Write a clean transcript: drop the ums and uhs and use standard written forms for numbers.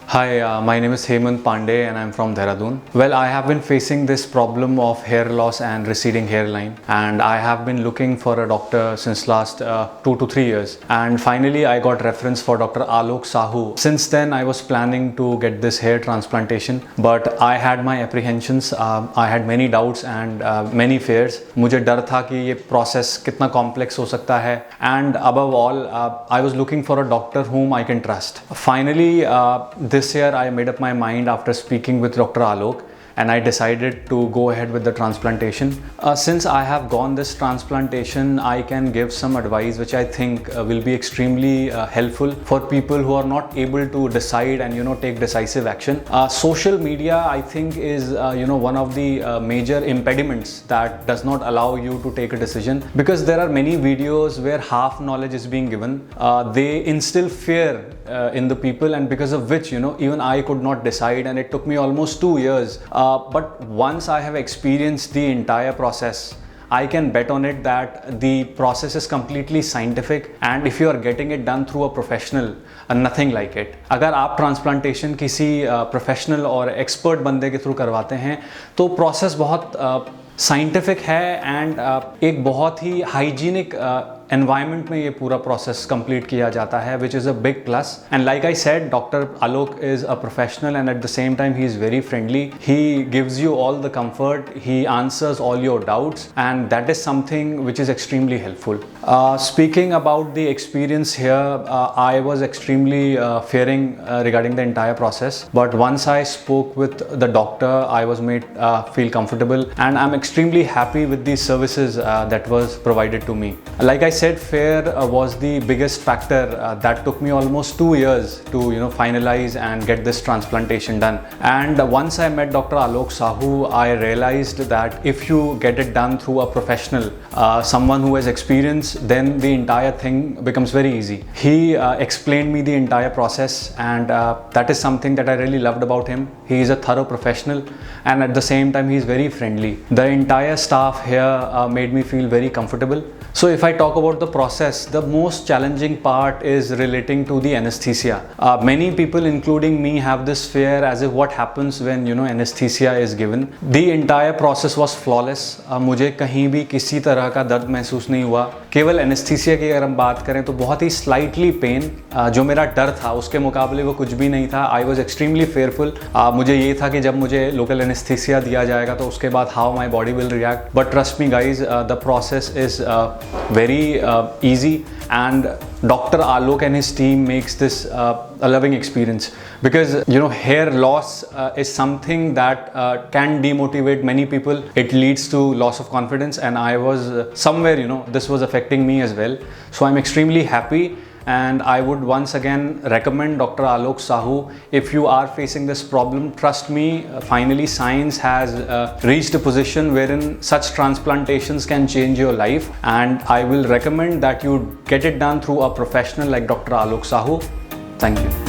Hi, my name is Hemant Pandey and I'm from Dehradun. Well, I have been facing this problem of hair loss and receding hairline, and I have been looking for a doctor since last 2 to 3 years, and finally I got reference for Dr. Alok Sahoo. Since then I was planning to get this hair transplantation, but I had my apprehensions, I had many doubts and many fears. मुझे डर था कि ये process कितना complex हो सकता है, and above all I was looking for a doctor whom I can trust. Finally, this year I made up my mind after speaking with Dr. Alok, and I decided to go ahead with the transplantation. Since I have gone this transplantation, I can give some advice which I think will be extremely helpful for people who are not able to decide and take decisive action. Social media, I think, is one of the major impediments that does not allow you to take a decision, because there are many videos where half knowledge is being given. They instill fear in the people, and because of which even I could not decide, and it took me almost 2 years. But once I have experienced the entire process, I can bet on it that the process is completely scientific, and if you are getting it done through a professional, nothing like it. अगर आप transplantation किसी professional और expert बंदे के through करवाते हैं तो process बहुत साइंटिफिक है, एंड एक बहुत ही हाइजीनिक एनवायरनमेंट में ये पूरा प्रोसेस कंप्लीट किया जाता है, which is a big plus. And like I said, doctor Alok is a professional, and at the same time he is very friendly. He gives you all the comfort, he answers all your doubts, and that is something which is extremely helpful. Speaking about the experience here, I was extremely fearing regarding the entire process, but once I spoke with the doctor, I was made feel comfortable, and I'm extremely happy with the services that was provided to me. Like I said, fear was the biggest factor that took me almost 2 years to finalize and get this transplantation done. And once I met Dr. Alok Sahoo, I realized that if you get it done through a professional, someone who has experience, then the entire thing becomes very easy. He explained me the entire process, and that is something that I really loved about him. He is a thorough professional, and at the same time he is very friendly. The entire staff here made me feel very comfortable. So if I talk about the process, the most challenging part is relating to the anesthesia. Many people, including me, have this fear as if what happens when anesthesia is given. The entire process was flawless. मुझे कहीं भी किसी तरह का दर्द महसूस नहीं हुआ. केवल एनेस्थीसिया की अगर हम बात करें तो बहुत ही स्लाइटली पेन, जो मेरा डर था उसके मुकाबले वो कुछ भी नहीं था. I was extremely fearful. मुझे ये था कि जब मुझे लोकल एनेस्थीसिया दिया जाएगा तो उसके बाद how my body will react. But trust me guys, the process is very easy, and Dr. Alok and his team makes this a loving experience, because hair loss is something that can demotivate many people. It leads to loss of confidence, and I was somewhere this was affecting me as well. So I'm extremely happy, and I would once again recommend Dr. Alok Sahoo. If you are facing this problem, trust me, finally science has reached a position wherein such transplantations can change your life, and I will recommend that you get it done through a professional like Dr. Alok Sahoo. Thank you.